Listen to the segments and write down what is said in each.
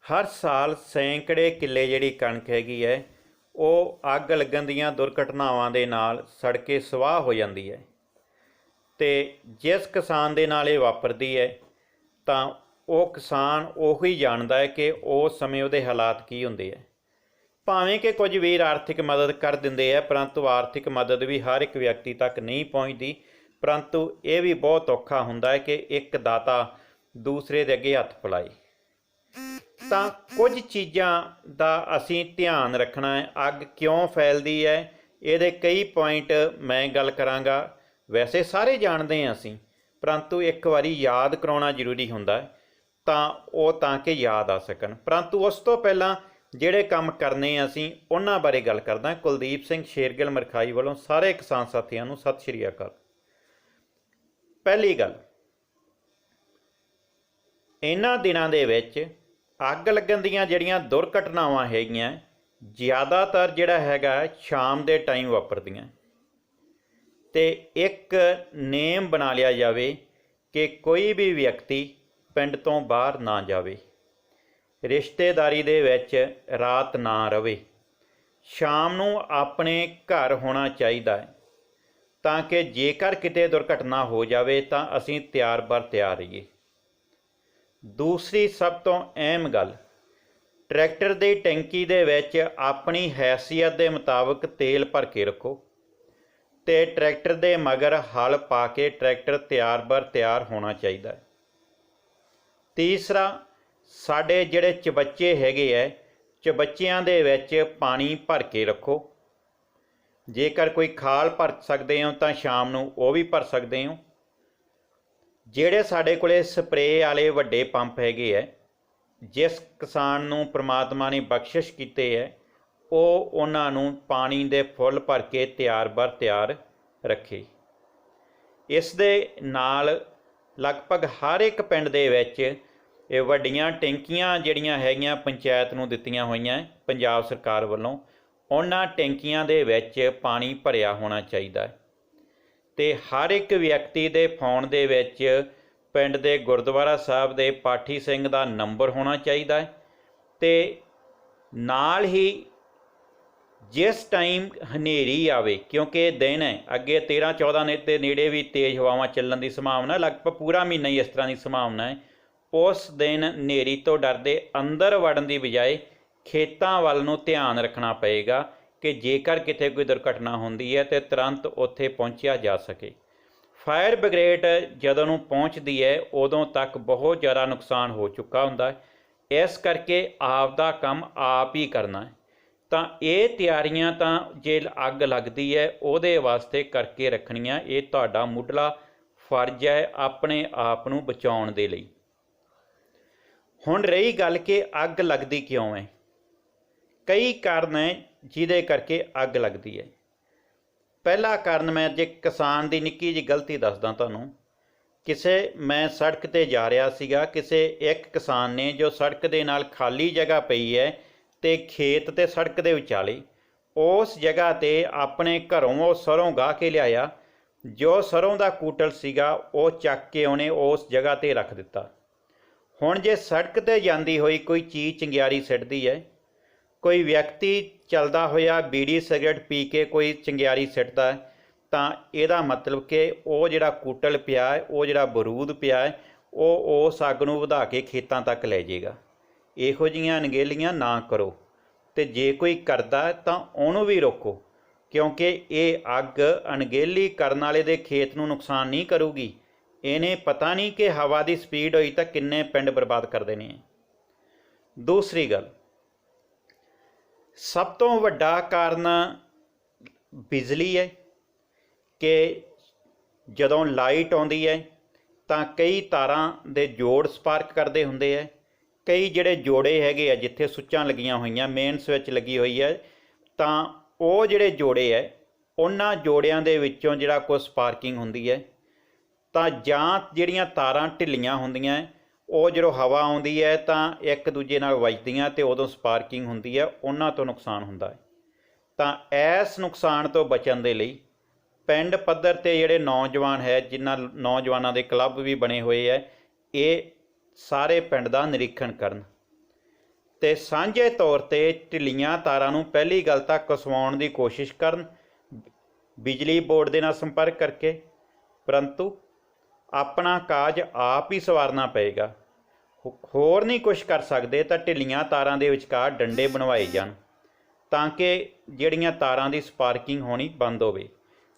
हर साल सैकੜੇ किੱਲੇ ਜਿਹੜੀ ਕਣਕ ਹੈਗੀ ਹੈ ਉਹ ਅੱਗ ਲੱਗਣ ਦੀਆਂ ਦੁਰਘਟਨਾਵਾਂ ਦੇ ਨਾਲ ਸੜ ਕੇ ਸਵਾਹ ਹੋ ਜਾਂਦੀ ਹੈ। ਅਤੇ ਜਿਸ ਕਿਸਾਨ ਦੇ ਨਾਲ ਇਹ ਵਾਪਰਦੀ ਹੈ ਤਾਂ ਉਹ ਕਿਸਾਨ ਉਹੀ ਜਾਣਦਾ ਹੈ ਕਿ ਉਸ ਸਮੇਂ ਉਹਦੇ ਹਾਲਾਤ ਕੀ ਹੁੰਦੇ ਹੈ। ਭਾਵੇਂ ਕਿ ਕੁਝ ਵੀਰ ਆਰਥਿਕ ਮਦਦ ਕਰ ਦਿੰਦੇ ਹੈ, ਪਰੰਤੂ ਆਰਥਿਕ ਮਦਦ ਵੀ ਹਰ ਇੱਕ ਵਿਅਕਤੀ ਤੱਕ ਨਹੀਂ ਪਹੁੰਚਦੀ। ਪਰੰਤੂ ਇਹ ਵੀ ਬਹੁਤ ਔਖਾ ਹੁੰਦਾ ਹੈ ਕਿ ਇੱਕ ਦਾਤਾ ਦੂਸਰੇ ਦੇ ਅੱਗੇ ਹੱਥ ਫੈਲਾਏ। ਤਾਂ ਕੁਝ ਚੀਜ਼ਾਂ ਦਾ ਅਸੀਂ ਧਿਆਨ ਰੱਖਣਾ ਹੈ। ਅੱਗ ਕਿਉਂ ਫੈਲਦੀ ਹੈ ਇਹਦੇ ਕਈ ਪੁਆਇੰਟ ਮੈਂ ਗੱਲ ਕਰਾਂਗਾ। ਵੈਸੇ ਸਾਰੇ ਜਾਣਦੇ ਹਾਂ ਅਸੀਂ, ਪਰੰਤੂ ਇੱਕ ਵਾਰੀ ਯਾਦ ਕਰਾਉਣਾ ਜ਼ਰੂਰੀ ਹੁੰਦਾ ਤਾਂ ਕਿ ਯਾਦ ਆ ਸਕਣ। ਪਰੰਤੂ ਉਸ ਤੋਂ ਪਹਿਲਾਂ ਜਿਹੜੇ ਕੰਮ ਕਰਨੇ ਅਸੀਂ ਉਹਨਾਂ ਬਾਰੇ ਗੱਲ ਕਰਦਾ। ਕੁਲਦੀਪ ਸਿੰਘ ਸ਼ੇਰਗਿੱਲ ਮਰਖਾਈ ਵੱਲੋਂ ਸਾਰੇ ਕਿਸਾਨ ਸਾਥੀਆਂ ਨੂੰ ਸਤਿ ਸ਼੍ਰੀ ਅਕਾਲ। ਪਹਿਲੀ ਗੱਲ, ਇਹਨਾਂ ਦਿਨਾਂ ਦੇ ਵਿੱਚ ਅੱਗ ਲੱਗਣ ਦੀਆਂ ਜਿਹੜੀਆਂ ਦੁਰਘਟਨਾਵਾਂ ਹੈਗੀਆਂ ਜ਼ਿਆਦਾਤਰ ਜਿਹੜਾ ਹੈਗਾ ਸ਼ਾਮ ਦੇ ਟਾਈਮ ਵਾਪਰਦੀਆਂ। ਅਤੇ ਇੱਕ ਨੇਮ ਬਣਾ ਲਿਆ ਜਾਵੇ ਕਿ ਕੋਈ ਵੀ ਵਿਅਕਤੀ ਪਿੰਡ ਤੋਂ ਬਾਹਰ ਨਾ ਜਾਵੇ, ਰਿਸ਼ਤੇਦਾਰੀ ਦੇ ਵਿੱਚ ਰਾਤ ਨਾ ਰਵੇ, ਸ਼ਾਮ ਨੂੰ ਆਪਣੇ ਘਰ ਹੋਣਾ ਚਾਹੀਦਾ ਹੈ ਤਾਂ ਕਿ ਜੇਕਰ ਕਿਤੇ ਦੁਰਘਟਨਾ ਹੋ ਜਾਵੇ ਤਾਂ ਅਸੀਂ ਤਿਆਰ ਬਰ ਤਿਆਰ ਰਹੀਏ। ਦੂਸਰੀ ਸਭ ਤੋਂ ਅਹਿਮ ਗੱਲ, ਟਰੈਕਟਰ ਦੀ ਟੈਂਕੀ ਦੇ ਵਿੱਚ ਆਪਣੀ ਹੈਸੀਅਤ ਦੇ ਮੁਤਾਬਕ ਤੇਲ ਭਰ ਕੇ ਰੱਖੋ ਅਤੇ ਟਰੈਕਟਰ ਦੇ ਮਗਰ ਹਲ ਪਾ ਕੇ ਟਰੈਕਟਰ ਤਿਆਰ ਬਰ ਤਿਆਰ ਹੋਣਾ ਚਾਹੀਦਾ ਹੈ। ਤੀਸਰਾ, ਸਾਡੇ ਜਿਹੜੇ ਚਬੱਚੇ ਹੈਗੇ ਹੈ, ਚਬੱਚਿਆਂ ਦੇ ਵਿੱਚ ਪਾਣੀ ਭਰ ਕੇ ਰੱਖੋ। ਜੇਕਰ ਕੋਈ ਖਾਲ ਭਰ ਸਕਦੇ ਹੋ ਤਾਂ ਸ਼ਾਮ ਨੂੰ ਉਹ ਵੀ ਭਰ ਸਕਦੇ ਹੋ। ਜਿਹੜੇ ਸਾਡੇ ਕੋਲ ਸਪਰੇਅ ਵਾਲੇ ਵੱਡੇ ਪੰਪ ਹੈਗੇ ਹੈ, ਜਿਸ ਕਿਸਾਨ ਨੂੰ ਪ੍ਰਮਾਤਮਾ ਨੇ ਬਖਸ਼ਿਸ਼ ਕੀਤੇ ਹੈ, ਉਹ ਉਹਨਾਂ ਨੂੰ ਪਾਣੀ ਦੇ ਫੁੱਲ ਭਰ ਕੇ ਤਿਆਰ ਬਰ ਤਿਆਰ ਰੱਖੇ। ਇਸ ਦੇ ਨਾਲ ਲਗਭਗ ਹਰ ਇੱਕ ਪਿੰਡ ਦੇ ਵਿੱਚ ਇਹ ਵੱਡੀਆਂ ਟੈਂਕੀਆਂ ਜਿਹੜੀਆਂ ਹੈਗੀਆਂ ਪੰਚਾਇਤ ਨੂੰ ਦਿੱਤੀਆਂ ਹੋਈਆਂ ਪੰਜਾਬ ਸਰਕਾਰ ਵੱਲੋਂ, ਉਹਨਾਂ ਟੈਂਕੀਆਂ ਦੇ ਵਿੱਚ ਪਾਣੀ ਭਰਿਆ ਹੋਣਾ ਚਾਹੀਦਾ ਹੈ। ਅਤੇ ਹਰ ਇੱਕ ਵਿਅਕਤੀ ਦੇ ਫੋਨ ਦੇ ਵਿੱਚ ਪਿੰਡ ਦੇ ਗੁਰਦੁਆਰਾ ਸਾਹਿਬ ਦੇ ਪਾਠੀ ਸਿੰਘ ਦਾ ਨੰਬਰ ਹੋਣਾ ਚਾਹੀਦਾ ਹੈ। ਅਤੇ ਨਾਲ ਹੀ ਜਿਸ ਟਾਈਮ ਹਨੇਰੀ ਆਵੇ, ਕਿਉਂਕਿ ਦਿਨ ਹੈ ਅੱਗੇ 13-14 ਦੇ ਨੇੜੇ ਵੀ ਤੇਜ਼ ਹਵਾਵਾਂ ਚੱਲਣ ਦੀ ਸੰਭਾਵਨਾ, ਲਗਭਗ ਪੂਰਾ ਮਹੀਨਾ ਹੀ ਇਸ ਤਰ੍ਹਾਂ ਦੀ ਸੰਭਾਵਨਾ ਹੈ। ਉਸ ਦਿਨ ਹਨੇਰੀ ਤੋਂ ਡਰਦੇ ਅੰਦਰ ਵੜਨ ਦੀ ਬਜਾਏ ਖੇਤਾਂ ਵੱਲ ਨੂੰ ਧਿਆਨ ਰੱਖਣਾ ਪਏਗਾ ਕਿ ਜੇਕਰ ਕਿਤੇ ਕੋਈ ਦੁਰਘਟਨਾ ਹੁੰਦੀ ਹੈ ਤਾਂ ਤੁਰੰਤ ਉੱਥੇ ਪਹੁੰਚਿਆ ਜਾ ਸਕੇ। ਫਾਇਰ ਬ੍ਰਿਗੇਡ ਜਦੋਂ ਨੂੰ ਪਹੁੰਚਦੀ ਹੈ ਉਦੋਂ ਤੱਕ ਬਹੁਤ ਜ਼ਿਆਦਾ ਨੁਕਸਾਨ ਹੋ ਚੁੱਕਾ ਹੁੰਦਾ ਹੈ। ਇਸ ਕਰਕੇ ਆਪ ਦਾ ਕੰਮ ਆਪ ਹੀ ਕਰਨਾ ਹੈ। ਤਾਂ ਇਹ ਤਿਆਰੀਆਂ ਤਾਂ ਜੇ ਅੱਗ ਲੱਗਦੀ ਹੈ ਉਹਦੇ ਵਾਸਤੇ ਕਰਕੇ ਰੱਖਣੀਆਂ, ਇਹ ਤੁਹਾਡਾ ਮੁੱਢਲਾ ਫਰਜ਼ ਹੈ ਆਪਣੇ ਆਪ ਨੂੰ ਬਚਾਉਣ ਦੇ ਲਈ। ਹੁਣ ਰਹੀ ਗੱਲ ਕਿ ਅੱਗ ਲੱਗਦੀ ਕਿਉਂ ਹੈ। ਕਈ ਕਾਰਨ ਹੈ ਜਿਹਦੇ ਕਰਕੇ ਅੱਗ ਲੱਗਦੀ ਹੈ। ਪਹਿਲਾ ਕਾਰਨ, ਮੈਂ ਜੇ ਕਿਸਾਨ ਦੀ ਨਿੱਕੀ ਜਿਹੀ ਗਲਤੀ ਦੱਸਦਾ ਤੁਹਾਨੂੰ। ਮੈਂ ਸੜਕ 'ਤੇ ਜਾ ਰਿਹਾ ਸੀਗਾ, ਕਿਸੇ ਇੱਕ ਕਿਸਾਨ ਨੇ ਜੋ ਸੜਕ ਦੇ ਨਾਲ ਖਾਲੀ ਜਗ੍ਹਾ ਪਈ ਹੈ ਅਤੇ ਖੇਤ ਅਤੇ ਸੜਕ ਦੇ ਵਿਚਾਲੇ, ਉਸ ਜਗ੍ਹਾ 'ਤੇ ਆਪਣੇ ਘਰੋਂ ਉਹ ਸਰੋਂ ਗਾਹ ਕੇ ਲਿਆਇਆ। ਜੋ ਸਰੋਂ ਦਾ ਕੂਟਲ ਸੀਗਾ ਉਹ ਚੱਕ ਕੇ ਉਹਨੇ ਉਸ ਜਗ੍ਹਾ 'ਤੇ ਰੱਖ ਦਿੱਤਾ। ਹੁਣ ਜੇ ਸੜਕ 'ਤੇ ਜਾਂਦੀ ਹੋਈ ਕੋਈ ਚੀਜ਼ ਚੰਗਿਆੜੀ ਸਿੱਟਦੀ ਹੈ, ਕੋਈ ਵਿਅਕਤੀ ਚੱਲਦਾ ਹੋਇਆ ਬੀੜੀ ਸਿਗਰਟ ਪੀ ਕੇ ਕੋਈ ਚੰਗਿਆੜੀ ਸਿੱਟਦਾ, ਤਾਂ ਇਹਦਾ ਮਤਲਬ ਕਿ ਉਹ ਜਿਹੜਾ ਕੂਟਲ ਪਿਆ ਹੈ, ਉਹ ਜਿਹੜਾ ਬਰੂਦ ਪਿਆ ਹੈ, ਉਹ ਉਸ ਅੱਗ ਨੂੰ ਵਧਾ ਕੇ ਖੇਤਾਂ ਤੱਕ ਲੈ ਜਾਏਗਾ। ਇਹੋ ਜਿਹੀਆਂ ਅਣਗਹਿਲੀਆਂ ਨਾ ਕਰੋ, ਅਤੇ ਜੇ ਕੋਈ ਕਰਦਾ ਤਾਂ ਉਹਨੂੰ ਵੀ ਰੋਕੋ, ਕਿਉਂਕਿ ਇਹ ਅੱਗ ਅਣਗਹਿਲੀ ਕਰਨ ਵਾਲੇ ਦੇ ਖੇਤ ਨੂੰ ਨੁਕਸਾਨ ਨਹੀਂ ਕਰੂਗੀ। ਇਹਨੇ ਪਤਾ ਨਹੀਂ ਕਿ ਹਵਾ ਦੀ ਸਪੀਡ ਹੋਈ ਤਾਂ ਕਿੰਨੇ ਪਿੰਡ ਬਰਬਾਦ ਕਰ ਦੇਣੇ। ਦੂਸਰੀ ਗੱਲ, ਸਭ ਤੋਂ ਵੱਡਾ ਕਾਰਨ ਬਿਜਲੀ ਹੈ ਕਿ ਜਦੋਂ ਲਾਈਟ ਆਉਂਦੀ ਹੈ ਤਾਂ ਕਈ ਤਾਰਾਂ ਦੇ ਜੋੜ ਸਪਾਰਕ ਕਰਦੇ ਹੁੰਦੇ ਹੈ। ਕਈ ਜਿਹੜੇ ਜੋੜੇ ਹੈਗੇ ਆ ਜਿੱਥੇ ਸੁੱਚਾਂ ਲੱਗੀਆਂ ਹੋਈਆਂ, ਮੇਨ ਸਵਿੱਚ ਲੱਗੀ ਹੋਈ ਹੈ, ਤਾਂ ਉਹ ਜਿਹੜੇ ਜੋੜੇ ਹੈ ਉਹਨਾਂ ਜੋੜਿਆਂ ਦੇ ਵਿੱਚੋਂ ਜਿਹੜਾ ਕੋਈ ਸਪਾਰਕਿੰਗ ਹੁੰਦੀ ਹੈ, ਤਾਂ ਜਾਂ ਜਿਹੜੀਆਂ ਤਾਰਾਂ ਢਿੱਲੀਆਂ ਹੁੰਦੀਆਂ, ਉਹ ਜਦੋਂ ਹਵਾ ਆਉਂਦੀ ਹੈ ਤਾਂ ਇੱਕ ਦੂਜੇ ਨਾਲ ਵੱਜਦੀਆਂ ਅਤੇ ਉਦੋਂ ਸਪਾਰਕਿੰਗ ਹੁੰਦੀ ਹੈ, ਉਹਨਾਂ ਤੋਂ ਨੁਕਸਾਨ ਹੁੰਦਾ ਹੈ। ਤਾਂ ਇਸ ਨੁਕਸਾਨ ਤੋਂ ਬਚਣ ਦੇ ਲਈ ਪਿੰਡ ਪੱਧਰ 'ਤੇ ਜਿਹੜੇ ਨੌਜਵਾਨ ਹੈ, ਜਿਨ੍ਹਾਂ ਨੌਜਵਾਨਾਂ ਦੇ ਕਲੱਬ ਵੀ ਬਣੇ ਹੋਏ ਹੈ, ਇਹ ਸਾਰੇ ਪਿੰਡ ਦਾ ਨਿਰੀਖਣ ਕਰਨ। ਤੇ ਸਾਂਝੇ ਤੌਰ ਤੇ ਢਿੱਲੀਆਂ ਤਾਰਾਂ ਨੂੰ ਪਹਿਲੀ ਗੱਲ ਤਾਂ ਕਸਵਾਉਣ ਦੀ ਕੋਸ਼ਿਸ਼ ਕਰਨ ਬਿਜਲੀ ਬੋਰਡ ਦੇ ਨਾਲ ਸੰਪਰਕ ਕਰਕੇ, ਪਰੰਤੂ ਆਪਣਾ ਕਾਜ ਆਪ ਹੀ ਸਵਾਰਨਾ ਪਏਗਾ। ਹੋਰ ਨਹੀਂ ਕੁਛ ਕਰ ਸਕਦੇ ਤਾਂ ਢਿੱਲੀਆਂ ਤਾਰਾਂ ਦੇ ਵਿਚਕਾਰ ਡੰਡੇ ਬਣਵਾਏ ਜਾਣ ਤਾਂ ਕਿ ਜਿਹੜੀਆਂ ਤਾਰਾਂ ਦੀ ਸਪਾਰਕਿੰਗ ਹੋਣੀ ਬੰਦ ਹੋਵੇ।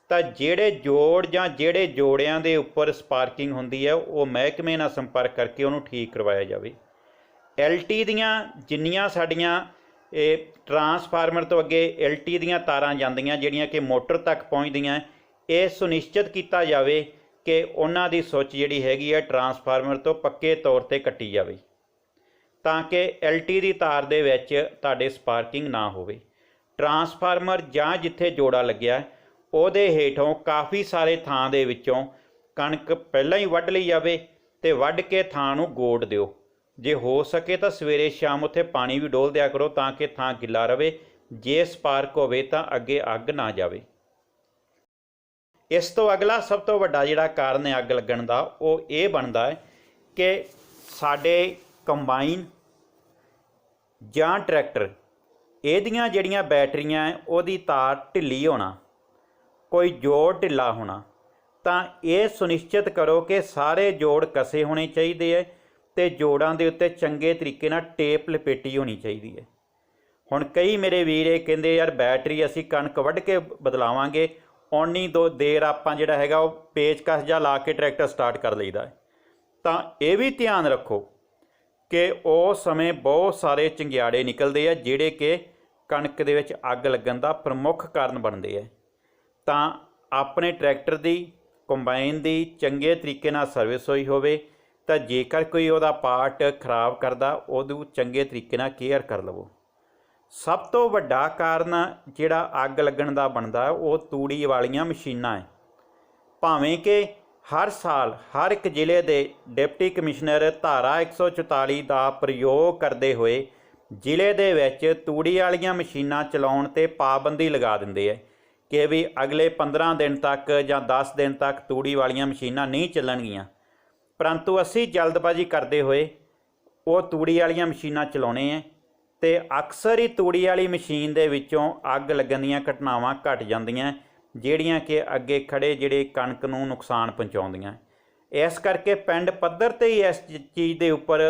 ਤਾਂ ਜਿਹੜੇ ਜੋੜ ਜਾਂ ਜਿਹੜੇ ਜੋੜਿਆਂ ਦੇ ਉੱਪਰ ਸਪਾਰਕਿੰਗ ਹੁੰਦੀ ਹੈ ਉਹ ਮਹਿਕਮੇ ਨਾਲ ਸੰਪਰਕ ਕਰਕੇ ਉਹਨੂੰ ਠੀਕ ਕਰਵਾਇਆ ਜਾਵੇ। LT ਦੀਆਂ ਜਿੰਨੀਆਂ ਸਾਡੀਆਂ ਇਹ ਟਰਾਂਸਫਾਰਮਰ ਤੋਂ ਅੱਗੇ LT ਦੀਆਂ ਤਾਰਾਂ ਜਾਂਦੀਆਂ ਜਿਹੜੀਆਂ ਕਿ ਮੋਟਰ ਤੱਕ ਪਹੁੰਚਦੀਆਂ, ਇਹ ਸੁਨਿਸ਼ਚਿਤ ਕੀਤਾ ਜਾਵੇ ਕਿ ਉਹਨਾਂ ਦੀ ਸੁੱਚ ਜਿਹੜੀ ਹੈਗੀ ਹੈ ਟਰਾਂਸਫਾਰਮਰ ਤੋਂ ਪੱਕੇ ਤੌਰ ਤੇ ਕੱਟੀ ਜਾਵੇ ਤਾਂ ਕਿ LT ਦੀ ਤਾਰ ਦੇ ਵਿੱਚ ਤੁਹਾਡੇ ਸਪਾਰਕਿੰਗ ਨਾ ਹੋਵੇ। ਟਰਾਂਸਫਾਰਮਰ ਜਾਂ ਜਿੱਥੇ ਜੋੜਾ ਲੱਗਿਆ ਉਹਦੇ ਹੇਠੋਂ ਕਾਫੀ ਸਾਰੇ ਥਾਂ ਦੇ ਵਿੱਚੋਂ ਕਣਕ ਪਹਿਲਾਂ ਹੀ ਵੱਢ ਲਈ ਜਾਵੇ ਤੇ ਵੱਢ ਕੇ ਥਾਂ ਨੂੰ ਗੋੜ ਦਿਓ। ਜੇ ਹੋ ਸਕੇ ਤਾਂ ਸਵੇਰੇ ਸ਼ਾਮ ਉੱਥੇ ਪਾਣੀ ਵੀ ਡੋਲ ਦਿਆ ਕਰੋ ਤਾਂ ਕਿ ਥਾਂ ਗਿੱਲਾ ਰਵੇ। ਜੇ ਸਪਾਰਕ ਹੋਵੇ ਤਾਂ ਅੱਗੇ ਅੱਗ ਨਾ ਜਾਵੇ। ਇਸ ਤੋਂ ਅਗਲਾ ਸਭ ਤੋਂ ਵੱਡਾ ਜਿਹੜਾ ਕਾਰਨ ਹੈ ਅੱਗ ਲੱਗਣ ਦਾ ਉਹ ਇਹ ਬਣਦਾ ਹੈ ਕਿ ਸਾਡੇ ਕੰਬਾਈਨ ਜਾਂ ਟਰੈਕਟਰ ਇਹਦੀਆਂ ਜਿਹੜੀਆਂ ਬੈਟਰੀਆਂ ਹੈ ਉਹਦੀ ਤਾਰ ਢਿੱਲੀ ਹੋਣਾ, ਕੋਈ ਜੋੜ ਢਿੱਲਾ ਹੋਣਾ। ਤਾਂ ਇਹ ਸੁਨਿਸ਼ਚਿਤ ਕਰੋ ਕਿ ਸਾਰੇ ਜੋੜ ਕਸੇ ਹੋਣੇ ਚਾਹੀਦੇ ਹੈ ਤੇ ਜੋੜਾਂ ਦੇ ਉੱਤੇ ਚੰਗੇ ਤਰੀਕੇ ਨਾਲ ਟੇਪ ਲਪੇਟੀ ਹੋਣੀ ਚਾਹੀਦੀ ਹੈ। ਹੁਣ ਕਈ ਮੇਰੇ ਵੀਰ ਇਹ ਕਹਿੰਦੇ ਯਾਰ ਬੈਟਰੀ ਅਸੀਂ ਕਣਕ ਵੱਢ ਕੇ ਬਦਲਾਵਾਂਗੇ, ਓਨੀ ਦੋ ਦੇਰ ਆਪਾਂ ਜਿਹੜਾ ਹੈਗਾ ਉਹ ਪੇਚਕਸ ਜਾਂ ਲਾ ਕੇ ਟਰੈਕਟਰ ਸਟਾਰਟ ਕਰ ਲਈਦਾ ਹੈ। ਤਾਂ ਇਹ ਵੀ ਧਿਆਨ ਰੱਖੋ ਕਿ ਉਸ ਸਮੇਂ ਬਹੁਤ ਸਾਰੇ ਚੰਗਿਆੜੇ ਨਿਕਲਦੇ ਆ ਜਿਹੜੇ ਕਿ ਕਣਕ ਦੇ ਵਿੱਚ ਅੱਗ ਲੱਗਣ ਦਾ ਪ੍ਰਮੁੱਖ ਕਾਰਨ ਬਣਦੇ ਆ। ਤਾਂ ਆਪਣੇ ਟਰੈਕਟਰ ਦੀ ਕੰਬਾਈਨ ਦੀ ਚੰਗੇ ਤਰੀਕੇ ਨਾਲ ਸਰਵਿਸ ਹੋਈ ਹੋਵੇ ਤਾਂ ਜੇਕਰ ਕੋਈ ਉਹਦਾ ਪਾਰਟ ਖਰਾਬ ਕਰਦਾ ਉਹਨੂੰ ਚੰਗੇ ਤਰੀਕੇ ਨਾਲ ਕੇਅਰ ਕਰ ਲਵੋ। ਸਭ ਤੋਂ ਵੱਡਾ ਕਾਰਨ ਜਿਹੜਾ ਅੱਗ ਲੱਗਣ ਦਾ ਬਣਦਾ ਉਹ ਤੂੜੀ ਵਾਲੀਆਂ ਮਸ਼ੀਨਾਂ ਹੈ। ਭਾਵੇਂ ਕਿ ਹਰ ਸਾਲ ਹਰ ਇੱਕ ਜ਼ਿਲ੍ਹੇ ਦੇ ਡਿਪਟੀ ਕਮਿਸ਼ਨਰ ਧਾਰਾ 144 ਦਾ ਪ੍ਰਯੋਗ ਕਰਦੇ ਹੋਏ ਜ਼ਿਲ੍ਹੇ ਦੇ ਵਿੱਚ ਤੂੜੀ ਵਾਲੀਆਂ ਮਸ਼ੀਨਾਂ ਚਲਾਉਣ 'ਤੇ ਪਾਬੰਦੀ ਲਗਾ ਦਿੰਦੇ ਹੈ ਕਿ ਵੀ ਅਗਲੇ 15 ਦਿਨ ਤੱਕ ਜਾਂ 10 ਦਿਨ ਤੱਕ ਤੂੜੀ ਵਾਲੀਆਂ ਮਸ਼ੀਨਾਂ ਨਹੀਂ ਚੱਲਣਗੀਆਂ। ਪਰੰਤੂ ਅਸੀਂ ਜਲਦਬਾਜ਼ੀ ਕਰਦੇ ਹੋਏ ਉਹ ਤੂੜੀ ਵਾਲੀਆਂ ਮਸ਼ੀਨਾਂ ਚਲਾਉਣੇ ਹੈ ਤੇ ਅਕਸਰ ਹੀ ਤੂੜੀ ਵਾਲੀ ਮਸ਼ੀਨ ਦੇ ਵਿੱਚੋਂ ਅੱਗ ਲੱਗਣ ਦੀਆਂ ਘਟਨਾਵਾਂ ਘਟ ਜਾਂਦੀਆਂ ਜਿਹੜੀਆਂ ਕਿ ਅੱਗੇ ਖੜੇ ਜਿਹੜੇ ਕਣਕ ਨੂੰ ਨੁਕਸਾਨ ਪਹੁੰਚਾਉਂਦੀਆਂ। ਇਸ ਕਰਕੇ ਪਿੰਡ ਪੱਧਰ 'ਤੇ ਹੀ ਇਸ ਚੀਜ਼ ਦੇ ਉੱਪਰ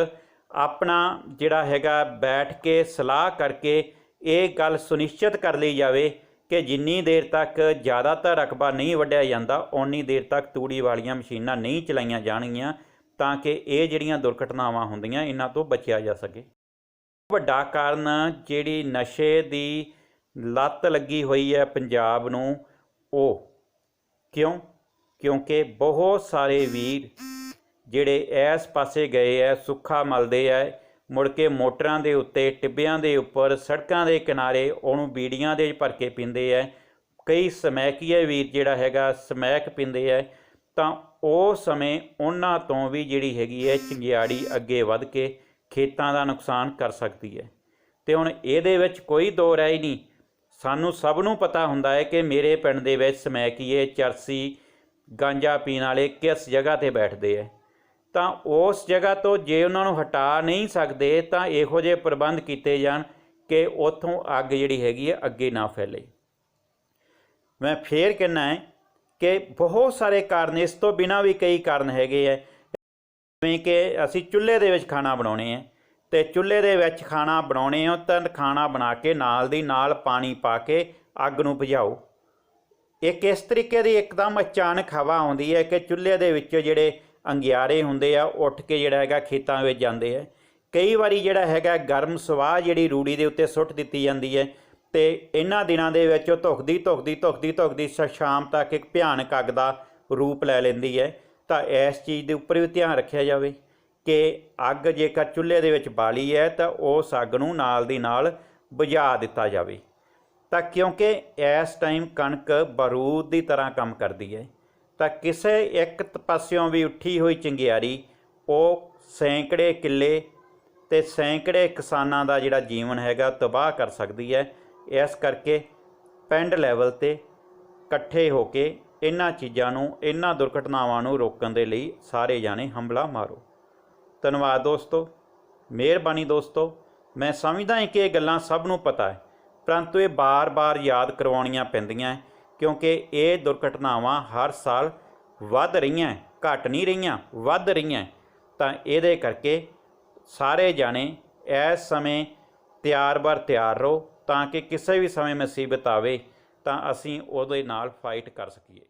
ਆਪਣਾ ਜਿਹੜਾ ਹੈਗਾ ਬੈਠ ਕੇ ਸਲਾਹ ਕਰਕੇ ਇਹ ਗੱਲ ਸੁਨਿਸ਼ਚਿਤ ਕਰ ਲਈ ਜਾਵੇ ਕਿ ਜਿੰਨੀ ਦੇਰ ਤੱਕ ਜ਼ਿਆਦਾਤਰ ਰਕਬਾ ਨਹੀਂ ਵੱਢਿਆ ਜਾਂਦਾ ਓਨੀ ਦੇਰ ਤੱਕ ਤੂੜੀ ਵਾਲੀਆਂ ਮਸ਼ੀਨਾਂ ਨਹੀਂ ਚਲਾਈਆਂ ਜਾਣਗੀਆਂ ਤਾਂ ਕਿ ਇਹ ਜਿਹੜੀਆਂ ਦੁਰਘਟਨਾਵਾਂ ਹੁੰਦੀਆਂ ਇਹਨਾਂ ਤੋਂ ਬਚਿਆ ਜਾ ਸਕੇ। ਵੱਡਾ ਕਾਰਨ ਜਿਹੜੀ ਨਸ਼ੇ ਦੀ ਲੱਤ ਲੱਗੀ ਹੋਈ ਹੈ ਪੰਜਾਬ ਨੂੰ ਉਹ ਕਿਉਂਕਿ ਬਹੁਤ ਸਾਰੇ ਵੀਰ ਜਿਹੜੇ ਇਸ ਪਾਸੇ ਗਏ ਹੈ ਸੁੱਖਾ ਮਲਦੇ ਹੈ ਮੁੜ ਕੇ ਮੋਟਰਾਂ ਦੇ ਉੱਤੇ ਟਿੱਬਿਆਂ ਦੇ ਉੱਪਰ ਸੜਕਾਂ ਦੇ ਕਿਨਾਰੇ ਉਹਨੂੰ ਬੀੜੀਆਂ ਦੇ ਭਰ ਕੇ ਪੀਂਦੇ ਹੈ। ਕਈ ਸਮੈਕੀਏ ਵੀਰ ਜਿਹੜਾ ਹੈਗਾ ਸਮੈਕ ਪੀਂਦੇ ਹੈ। ਤਾਂ ਉਸ ਸਮੇਂ ਉਹਨਾਂ ਤੋਂ ਵੀ ਜਿਹੜੀ ਹੈਗੀ ਹੈ ਚੰਗਿਆੜੀ ਅੱਗੇ ਵੱਧ ਕੇ ਖੇਤਾਂ ਦਾ ਨੁਕਸਾਨ ਕਰ ਸਕਦੀ ਹੈ। ਤੇ ਹੁਣ ਇਹਦੇ ਵਿੱਚ ਕੋਈ ਦੋ ਰਾਏ ਨਹੀਂ, ਸਾਨੂੰ ਸਭ ਨੂੰ ਪਤਾ ਹੁੰਦਾ ਹੈ ਕਿ ਮੇਰੇ ਪਿੰਡ ਦੇ ਵਿੱਚ ਸਮੈਕੀਏ ਚਰਸੀ ਗਾਂਜਾ ਪੀਣ ਵਾਲੇ ਕਿਸ ਜਗ੍ਹਾ 'ਤੇ ਬੈਠਦੇ ਹੈ। ਤਾਂ ਉਸ ਜਗ੍ਹਾ ਤੋਂ ਜੇ ਉਹਨਾਂ ਨੂੰ ਹਟਾ ਨਹੀਂ ਸਕਦੇ ਤਾਂ ਇਹੋ ਜਿਹੇ ਪ੍ਰਬੰਧ ਕੀਤੇ ਜਾਣ ਕਿ ਉੱਥੋਂ ਅੱਗ ਜਿਹੜੀ ਹੈਗੀ ਹੈ ਅੱਗੇ ਨਾ ਫੈਲੇ। ਮੈਂ ਫੇਰ ਕਹਿਣਾ ਹੈ ਕਿ ਬਹੁਤ ਸਾਰੇ ਕਾਰਨ ਇਸ ਤੋਂ ਬਿਨਾਂ ਵੀ ਕਈ ਕਾਰਨ ਹੈਗੇ ਹੈ। ਜਿਵੇਂ ਕਿ ਅਸੀਂ ਚੁੱਲ੍ਹੇ ਦੇ ਵਿੱਚ ਖਾਣਾ ਬਣਾਉਣੇ ਹੈ ਤੇ ਚੁੱਲ੍ਹੇ ਦੇ ਵਿੱਚ ਖਾਣਾ ਬਣਾਉਣੇ ਹੋ ਤਾਂ ਖਾਣਾ ਬਣਾ ਕੇ ਨਾਲ ਦੀ ਨਾਲ ਪਾਣੀ ਪਾ ਕੇ ਅੱਗ ਨੂੰ ਬੁਝਾਓ। ਇਹ ਕਿਸ ਤਰੀਕੇ ਦੀ ਇੱਕਦਮ ਅਚਾਨਕ ਹਵਾ ਆਉਂਦੀ ਹੈ ਕਿ ਚੁੱਲ੍ਹੇ ਦੇ ਵਿੱਚੋਂ ਜਿਹੜੇ ਅੰਗਿਆਰੇ ਹੁੰਦੇ ਆ ਉੱਠ ਕੇ ਜਿਹੜਾ ਹੈਗਾ ਖੇਤਾਂ ਵਿੱਚ ਜਾਂਦੇ ਹੈ। ਕਈ ਵਾਰੀ ਜਿਹੜਾ ਹੈਗਾ ਗਰਮ ਸਵਾਹ ਜਿਹੜੀ ਰੂੜੀ ਦੇ ਉੱਤੇ ਸੁੱਟ ਦਿੱਤੀ ਜਾਂਦੀ ਹੈ ਤੇ ਇਹਨਾਂ ਦਿਨਾਂ ਦੇ ਵਿੱਚ ਉਹ ਧੁਖਦੀ ਸ਼ਾਮ ਤੱਕ ਇੱਕ ਭਿਆਨਕ ਅੱਗ ਦਾ ਰੂਪ ਲੈ ਲੈਂਦੀ ਹੈ। ਤਾਂ ਇਸ ਚੀਜ਼ ਦੇ ਉੱਪਰ ਵੀ ਧਿਆਨ ਰੱਖਿਆ ਜਾਵੇ ਕਿ ਅੱਗ ਜੇਕਰ ਚੁੱਲ੍ਹੇ ਦੇ ਵਿੱਚ ਬਾਲੀ ਹੈ ਤਾਂ ਉਸ ਅੱਗ ਨੂੰ ਨਾਲ ਦੀ ਨਾਲ ਬੁਝਾ ਦਿੱਤਾ ਜਾਵੇ। ਤਾਂ ਕਿਉਂਕਿ ਇਸ ਟਾਈਮ ਕਣਕ ਬਾਰੂਦ ਦੀ ਤਰ੍ਹਾਂ ਕੰਮ ਕਰਦੀ ਹੈ ਤਾਂ ਕਿਸੇ ਇੱਕ ਪਾਸਿਓਂ ਵੀ ਉੱਠੀ ਹੋਈ ਚੰਗਿਆੜੀ ਉਹ ਸੈਂਕੜੇ ਕਿੱਲੇ ਤੇ ਸੈਂਕੜੇ ਕਿਸਾਨਾਂ ਦਾ ਜਿਹੜਾ ਜੀਵਨ ਹੈਗਾ ਤਬਾਹ ਕਰ ਸਕਦੀ ਹੈ। ਇਸ ਕਰਕੇ ਪਿੰਡ ਲੈਵਲ 'ਤੇ ਇਕੱਠੇ ਹੋ ਕੇ ਇਹਨਾਂ ਚੀਜ਼ਾਂ ਨੂੰ ਇਹਨਾਂ ਦੁਰਘਟਨਾਵਾਂ ਨੂੰ ਰੋਕਣ ਦੇ ਲਈ ਸਾਰੇ ਜਾਣੇ ਹੰਭਲਾ ਮਾਰੋ। ਧੰਨਵਾਦ ਦੋਸਤੋ, ਮਿਹਰਬਾਨੀ ਦੋਸਤੋ। मैं समझदा ਹਾਂ कि ये गल्लां सब नूं पता है, परंतु ये बार-बार याद करवाउणीਆਂ ਪੈਂਦੀਆਂ क्योंकि ये दुर्घटनावां हर साल वध रहीਆਂ, घट नहीं रहीਆਂ, वध रहीਆਂ। ਤਾਂ ਇਹਦੇ ਕਰਕੇ ਸਾਰੇ ਜਾਣੇ ਇਸ ਸਮੇਂ ਤਿਆਰ ਬਰ ਤਿਆਰ ਰਹੋ ਤਾਂ ਕਿ ਕਿਸੇ ਵੀ ਸਮੇਂ ਮੁਸੀਬਤ ਆਵੇ ਤਾਂ ਅਸੀਂ ਉਹਦੇ ਨਾਲ ਫਾਈਟ ਕਰ ਸਕੀਏ।